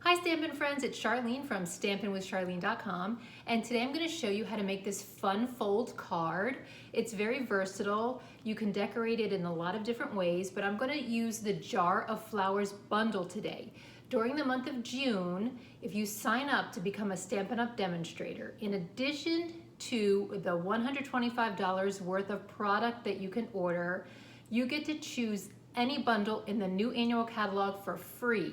Hi Stampin' friends, it's Charlene from stampinwithcharlene.com, and today I'm going to show you how to make this fun fold card. It's very versatile. You can decorate it in a lot of different ways, but I'm going to use the Jar of Flowers bundle today. During the month of June, if you sign up to become a Stampin' Up demonstrator, in addition to the $125 worth of product that you can order, you get to choose any bundle in the new annual catalog for free.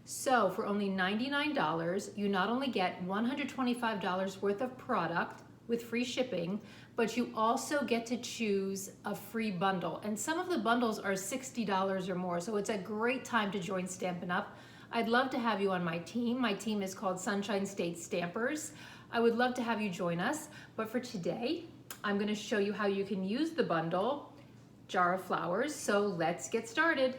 So for only $99, you not only get $125 worth of product with free shipping, but you also get to choose a free bundle. And some of the bundles are $60 or more, so it's a great time to join Stampin' Up. I'd love to have you on my team. My team is called Sunshine State Stampers. I would love to have you join us, but for today, I'm gonna show you how you can use the bundle, Jar of Flowers, so let's get started.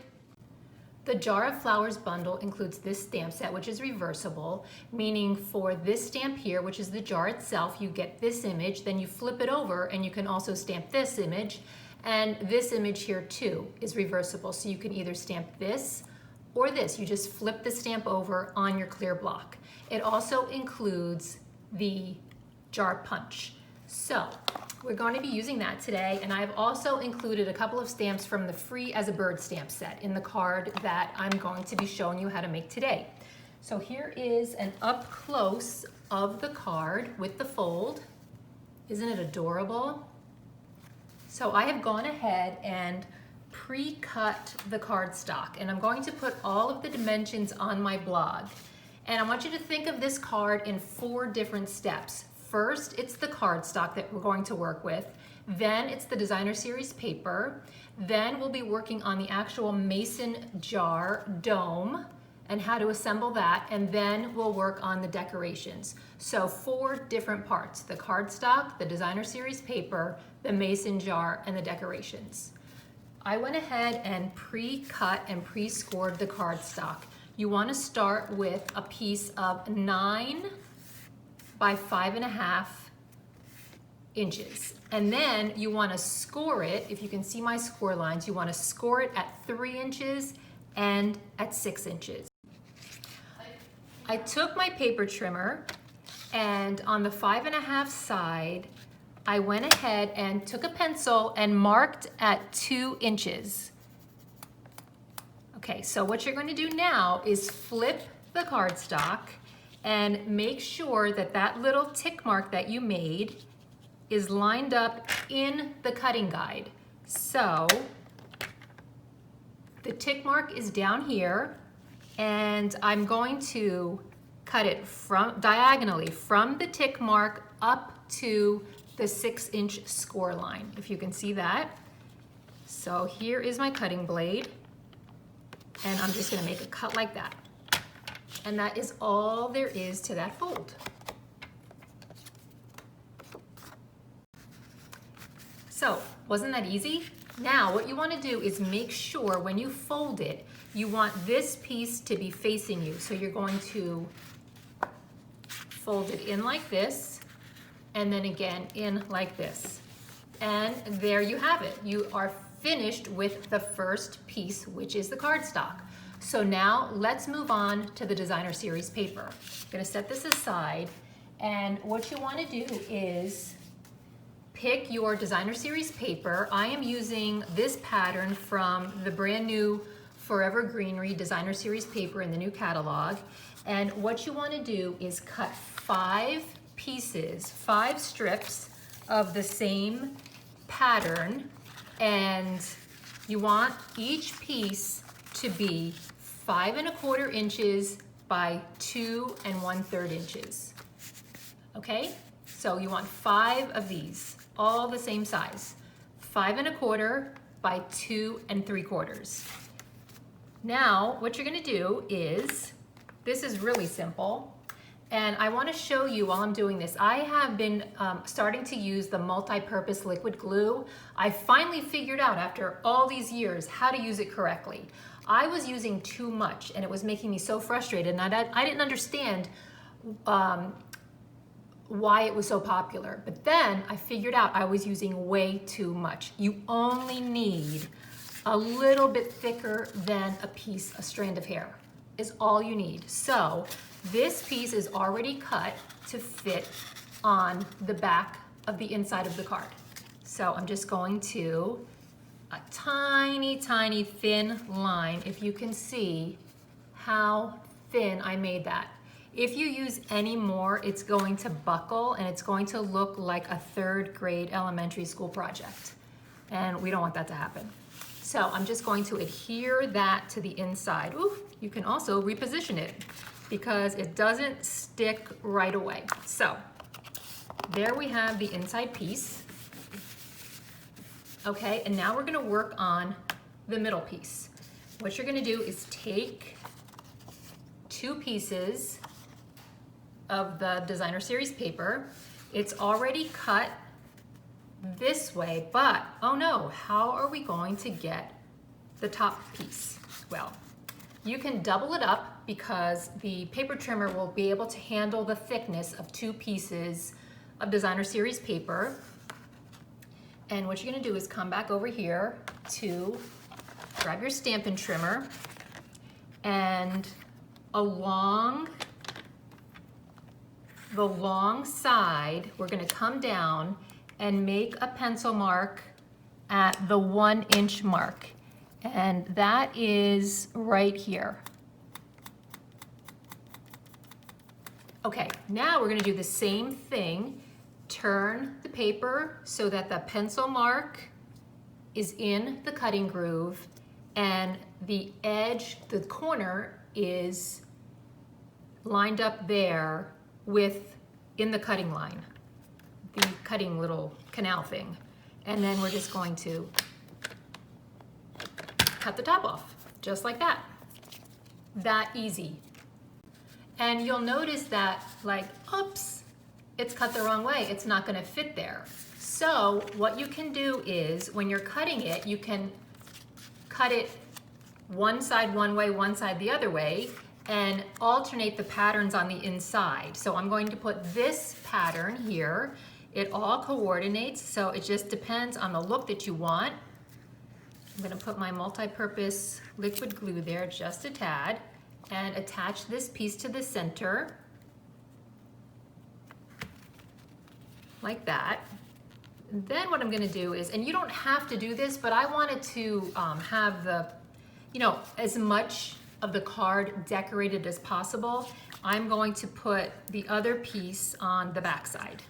The Jar of Flowers bundle includes this stamp set, which is reversible, meaning for this stamp here, which is the jar itself, you get this image, then you flip it over and you can also stamp this image, and this image here too is reversible. So you can either stamp this or this. You just flip the stamp over on your clear block. It also includes the jar punch. So we're going to be using that today, and I've also included a couple of stamps from the Free as a Bird stamp set in the card that I'm going to be showing you how to make today. So here is an up close of the card with the fold. Isn't it adorable? So I have gone ahead and pre-cut the cardstock, and I'm going to put all of the dimensions on my blog. And I want you to think of this card in 4 different steps. First, it's the cardstock that we're going to work with. Then it's the designer series paper. Then we'll be working on the actual mason jar dome and how to assemble that. And then we'll work on the decorations. So 4 different parts: the cardstock, the designer series paper, the mason jar, and the decorations. I went ahead and pre-cut and pre-scored the cardstock. You want to start with a piece of 9 by 5.5 inches. And then you want to score it. If you can see my score lines, you want to score it at 3 inches and at 6 inches. I took my paper trimmer, and on the 5.5 side, I went ahead and took a pencil and marked at 2 inches. Okay, so what you're going to do now is flip the cardstock and make sure that that little tick mark that you made is lined up in the cutting guide. So the tick mark is down here, and I'm going to cut it from diagonally from the tick mark up to the 6-inch score line, if you can see that. So here is my cutting blade, and I'm just gonna make a cut like that. And that is all there is to that fold. So, wasn't that easy? Now, what you want to do is make sure when you fold it, you want this piece to be facing you. So you're going to fold it in like this, and then again in like this. And there you have it. You are finished with the first piece, which is the cardstock. So now let's move on to the designer series paper. I'm gonna set this aside, and what you wanna do is pick your designer series paper. I am using this pattern from the brand new Forever Greenery designer series paper in the new catalog. And what you wanna do is cut 5 pieces, 5 strips of the same pattern, and you want each piece to be 5.25 inches by 2 1/3 inches. Okay, so you want 5 of these, all the same size, 5.25 by 2 3/4. Now, what you're gonna do is, this is really simple, and I wanna show you while I'm doing this. I have been starting to use the multi-purpose liquid glue. I finally figured out after all these years how to use it correctly. I was using too much, and it was making me so frustrated, and I didn't understand why it was so popular. But then I figured out I was using way too much. You only need a little bit thicker than a strand of hair. is all you need. So this piece is already cut to fit on the back of the inside of the card. So I'm just going to a tiny, tiny thin line. If you can see how thin I made that. If you use any more, it's going to buckle and it's going to look like a 3rd grade elementary school project. And we don't want that to happen. So I'm just going to adhere that to the inside. Ooh, you can also reposition it because it doesn't stick right away. So there we have the inside piece. Okay, and now we're gonna work on the middle piece. What you're gonna do is take 2 pieces of the designer series paper. It's already cut this way, but oh no, how are we going to get the top piece? Well, you can double it up because the paper trimmer will be able to handle the thickness of 2 pieces of designer series paper. And what you're gonna do is come back over here to grab your Stampin' trimmer, and along the long side, we're gonna come down and make a pencil mark at the 1-inch mark. And that is right here. Okay, now we're gonna do the same thing. Turn the paper so that the pencil mark is in the cutting groove and the edge, the corner is lined up there with in the cutting line, the cutting little canal thing. And then we're just going to cut the top off, just like that. That easy. And you'll notice that, like, oops, it's cut the wrong way. It's not gonna fit there. So what you can do is, when you're cutting it, you can cut it one side one way, one side the other way, and alternate the patterns on the inside. So I'm going to put this pattern here. It all coordinates, so it just depends on the look that you want. I'm gonna put my multi-purpose liquid glue there just a tad and attach this piece to the center like that. Then what I'm gonna do is, and you don't have to do this, but I wanted to have the, as much of the card decorated as possible. I'm going to put the other piece on the back side.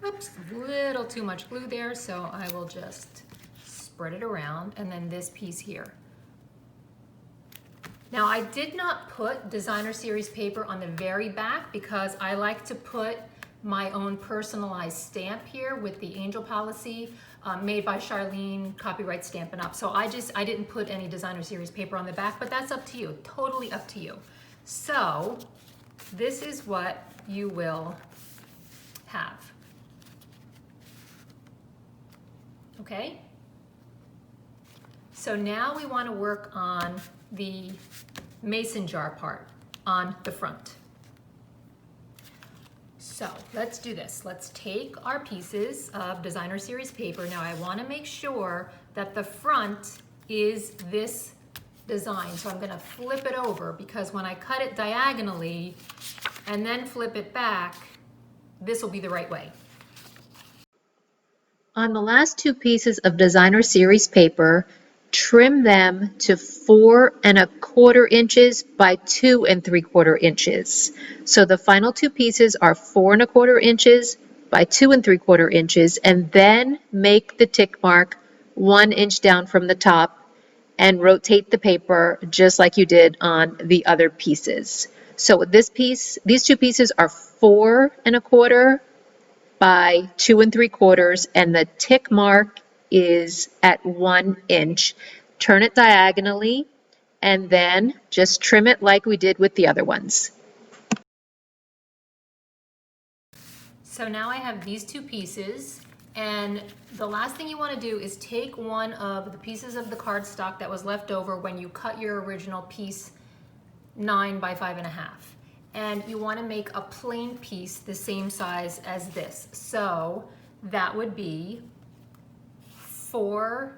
Oops, a little too much glue there, so I will just spread it around, and then this piece here. Now, I did not put designer series paper on the very back because I like to put my own personalized stamp here with the angel policy made by Charlene, copyright Stampin' Up. So I didn't put any designer series paper on the back, but that's up to you, totally up to you. So this is what you will have. Okay? So now we want to work on the mason jar part on the front. So let's do this. Let's take our pieces of designer series paper. Now I want to make sure that the front is this design. So I'm going to flip it over because when I cut it diagonally and then flip it back, this will be the right way. On the last 2 pieces of designer series paper, trim them to 4 1/4 inches by 2 3/4 inches. So the final 2 pieces are 4 1/4 inches by 2 3/4 inches, and then make the tick mark 1 inch down from the top and rotate the paper just like you did on the other pieces. So these 2 pieces are 4 1/4 by 2 3/4, and the tick mark is at 1 inch. Turn it diagonally and then just trim it like we did with the other ones. So now I have these 2 pieces, and the last thing you want to do is take one of the pieces of the cardstock that was left over when you cut your original piece 9 by 5.5. And you want to make a plain piece the same size as this. So that would be 4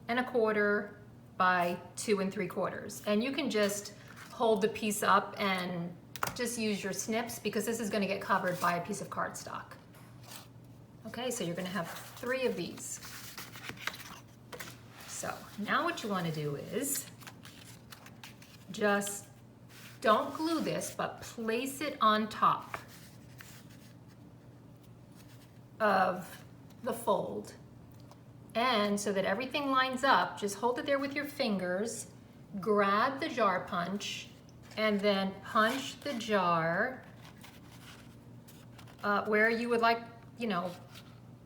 1/4 by 2 3/4. And you can just hold the piece up and just use your snips because this is going to get covered by a piece of cardstock. Okay, so you're going to have 3 of these. So now what you want to do is just don't glue this, but place it on top of the fold. And so that everything lines up, just hold it there with your fingers, grab the jar punch, and then punch the jar where you would like, you know,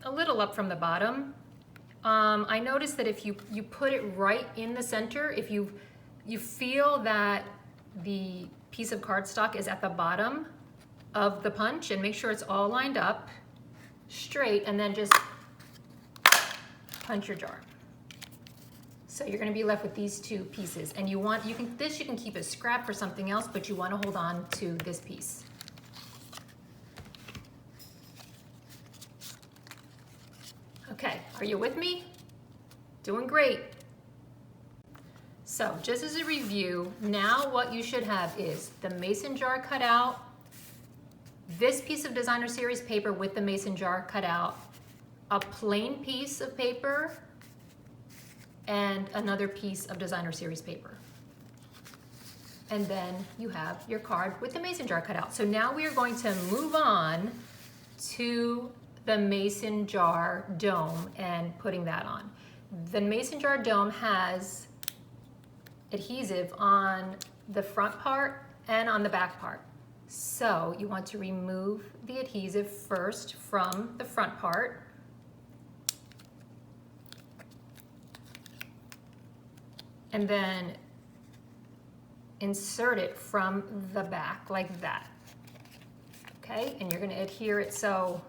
a little up from the bottom. I noticed that if you put it right in the center, if you feel that the piece of cardstock is at the bottom of the punch, and make sure it's all lined up straight, and then just punch your jar. So you're going to be left with these 2 pieces, and you can keep as scrap for something else, but you want to hold on to this piece. Okay, are you with me? Doing great. So just as a review, now what you should have is the mason jar cut out, this piece of designer series paper with the mason jar cut out, a plain piece of paper, and another piece of designer series paper. And then you have your card with the mason jar cut out. So now we are going to move on to the mason jar dome and putting that on. The mason jar dome has adhesive on the front part and on the back part. So you want to remove the adhesive first from the front part. And then insert it from the back like that. Okay, and you're going to adhere it so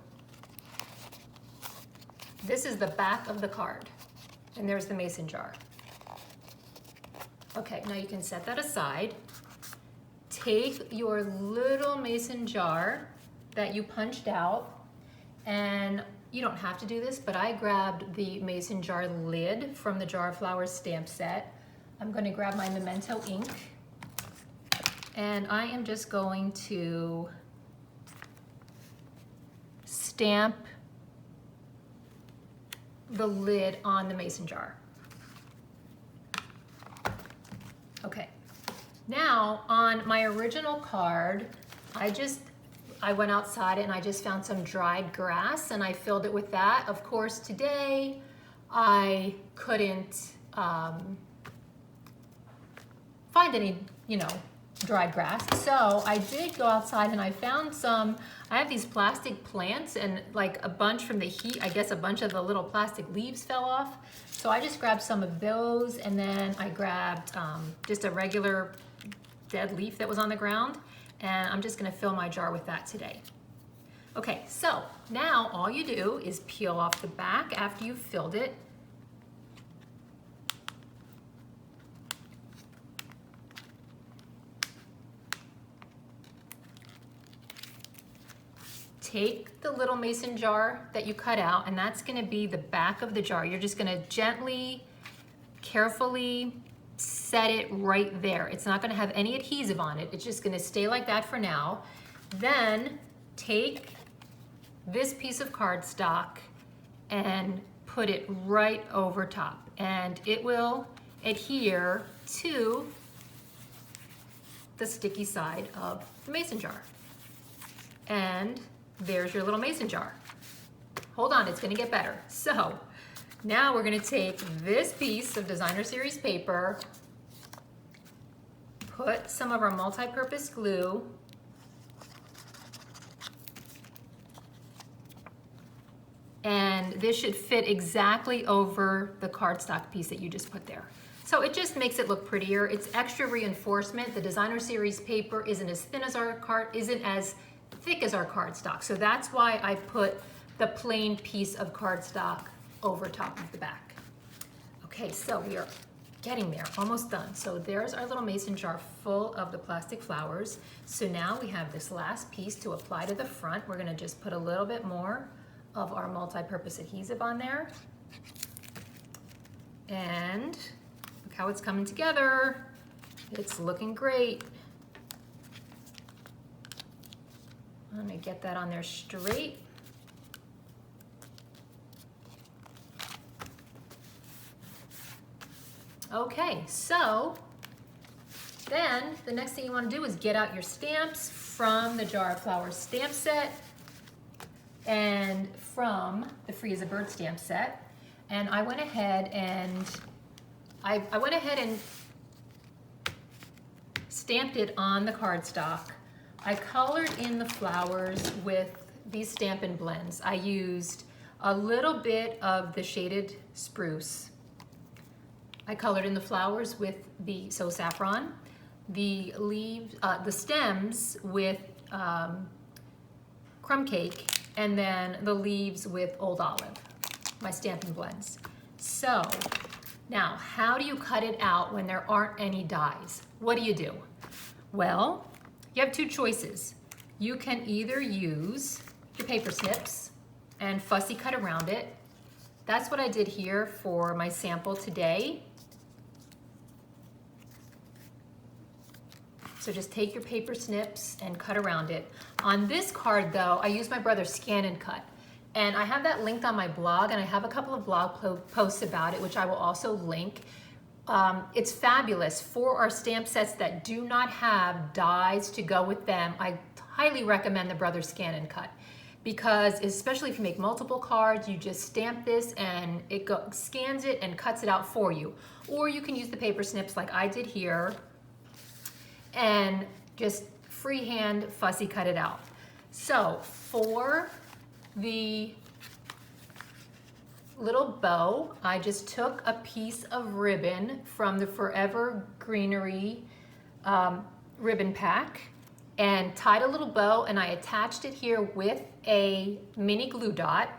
this is the back of the card, and there's the mason jar. Okay, now you can set that aside. Take your little mason jar that you punched out, and you don't have to do this, but I grabbed the mason jar lid from the Jar of Flowers stamp set. I'm going to grab my Memento ink, and I am just going to stamp the lid on the mason jar. Okay, now on my original card, I went outside and I just found some dried grass and I filled it with that. Of course, today I couldn't find any, dried grass. So I did go outside and I found some, I have these plastic plants and like a bunch from the heat, I guess a bunch of the little plastic leaves fell off. So I just grabbed some of those, and then I grabbed just a regular dead leaf that was on the ground, and I'm just gonna fill my jar with that today. Okay, so now all you do is peel off the back after you've filled it. Take the little mason jar that you cut out, and that's gonna be the back of the jar. You're just gonna gently, carefully set it right there. It's not gonna have any adhesive on it. It's just gonna stay like that for now. Then take this piece of cardstock and put it right over top, and it will adhere to the sticky side of the mason jar. And there's your little mason jar. Hold on, it's gonna get better. So now we're gonna take this piece of designer series paper, put some of our multi-purpose glue, and this should fit exactly over the cardstock piece that you just put there. So it just makes it look prettier. It's extra reinforcement. The designer series paper isn't as thin as our isn't as thick as our cardstock. So that's why I put the plain piece of cardstock over top of the back. Okay, so we are getting there, almost done. So there's our little mason jar full of the plastic flowers. So now we have this last piece to apply to the front. We're gonna just put a little bit more of our multi-purpose adhesive on there. And, how it's coming together. It's looking great. I'm gonna get that on there straight. Okay, so then the next thing you want to do is get out your stamps from the Jar of Flowers stamp set and from the Free as a Bird stamp set. And I went ahead and I went ahead and stamped it on the cardstock. I colored in the flowers with these Stampin' blends. I used a little bit of the shaded spruce. I colored in the flowers with the So Saffron, the leaves, the stems with Crumb Cake, and then the leaves with Old Olive, my Stampin' blends. So now, how do you cut it out when there aren't any dies? What do? Well, you have two choices. You can either use your paper snips and fussy cut around it. That's what I did here for my sample today. So just take your paper snips and cut around it. On this card though, I used my brother's Scan and Cut. And I have that linked on my blog, and I have a couple of blog posts about it, which I will also link. It's fabulous for our stamp sets that do not have dies to go with them. I highly recommend the Brothers Scan and Cut, because especially if you make multiple cards, you just stamp this and it scans it and cuts it out for you. Or you can use the paper snips like I did here and just freehand fussy cut it out. So for the little bow, I just took a piece of ribbon from the Forever Greenery ribbon pack and tied a little bow, and I attached it here with a mini glue dot.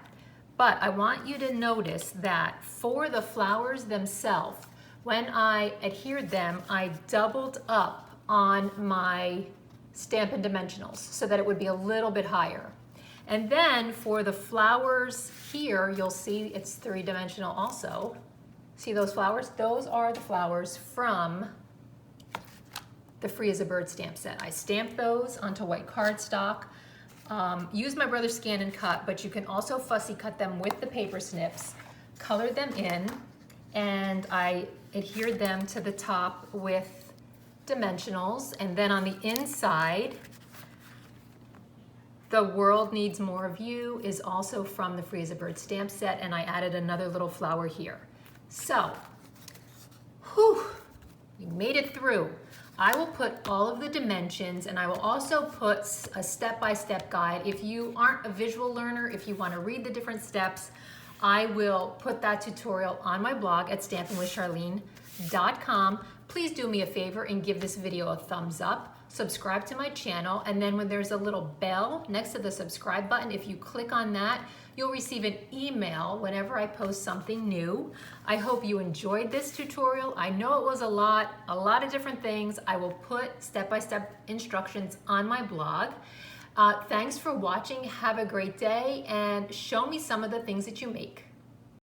But I want you to notice that for the flowers themselves, when I adhered them, I doubled up on my Stampin' Dimensionals so that it would be a little bit higher. And then for the flowers here, you'll see it's three-dimensional also. See those flowers? Those are the flowers from the Free as a Bird stamp set. I stamped those onto white cardstock. Use my brother's Scan and Cut, but you can also fussy cut them with the paper snips, color them in, and I adhered them to the top with dimensionals. And then on the inside, The World Needs More of You is also from the Free as a Bird stamp set, and I added another little flower here. So, whew, we made it through. I will put all of the dimensions, and I will also put a step-by-step guide. If you aren't a visual learner, if you want to read the different steps, I will put that tutorial on my blog at stampinwithcharlene.com. Please do me a favor and give this video a thumbs up. Subscribe to my channel, and then when there's a little bell next to the subscribe button, if you click on that, you'll receive an email whenever I post something new. I hope you enjoyed this tutorial. I know it was a lot of different things. I will put step-by-step instructions on my blog. Thanks for watching. Have a great day, and show me some of the things that you make.